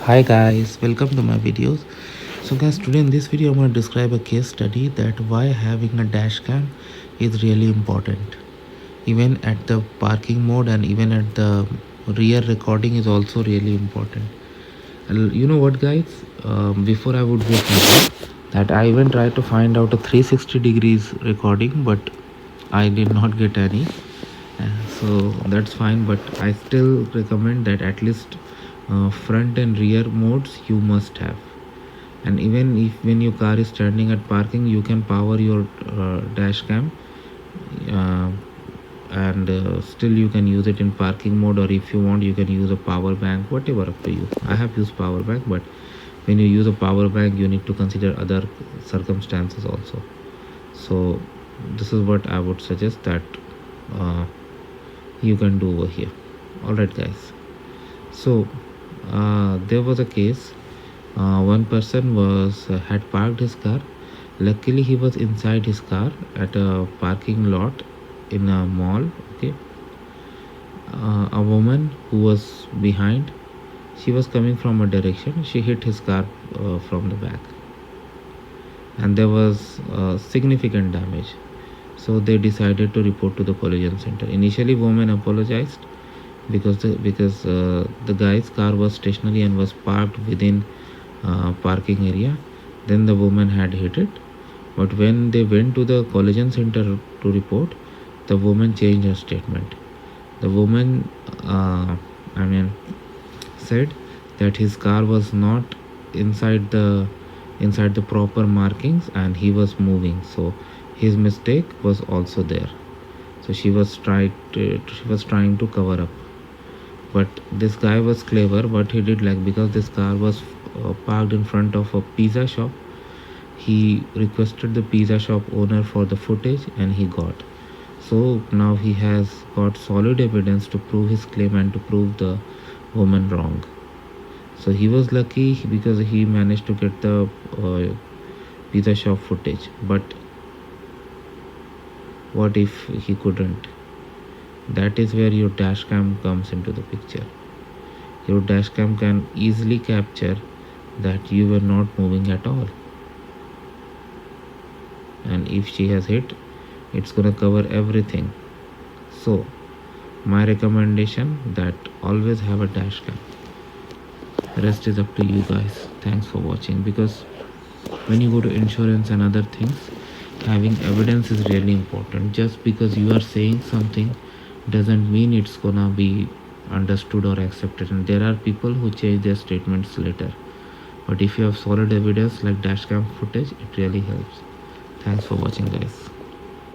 Hi guys, welcome to my videos. So guys, today in this video I'm going to describe a case study that why having a dash cam is really important. Even at the parking mode and even at the rear recording is also really important. And you know what guys, before I would go further, that I even tried to find out a 360 degrees recording, but I did not get any. So that's fine, but I still recommend that at least front and rear modes you must have. And even if when your car is standing at parking, you can power your dash cam, uh, and still you can use it in parking mode, or if you want you can use a power bank, whatever, up to you. I have used power bank, but when you use a power bank you need to consider other circumstances also. So this is what I would suggest that uh, you can do over here. All right guys, so there was a case. One person was had parked his car. Luckily he was inside his car at a parking lot in a mall. Okay, a woman who was behind, she was coming from a direction, she hit his car from the back, and there was significant damage. So they decided to report to the collision center. Initially woman apologized because the guy's car was stationary and was parked within parking area. Then the woman had hit it, but when they went to the collision center to report, the woman changed her statement. The woman I mean said that his car was not inside the proper markings and he was moving, so his mistake was also there. So she was trying to cover up. But this guy was clever. What he did, like, because this car was parked in front of a pizza shop, he requested the pizza shop owner for the footage and he got. So now he has got solid evidence to prove his claim and to prove the woman wrong. So he was lucky because he managed to get the pizza shop footage. But what if he couldn't? That is where your dash cam comes into the picture. Your dash cam can easily capture that you were not moving at all, and if she has hit, it's gonna cover everything. So my recommendation that always have a dash cam. Rest is up to you guys. Thanks for watching. Because when you go to insurance and other things, having evidence is really important. Just because you are saying something doesn't mean it's gonna be understood or accepted, and there are people who change their statements later. But if you have solid evidence like dashcam footage, it really helps. Thanks for watching guys.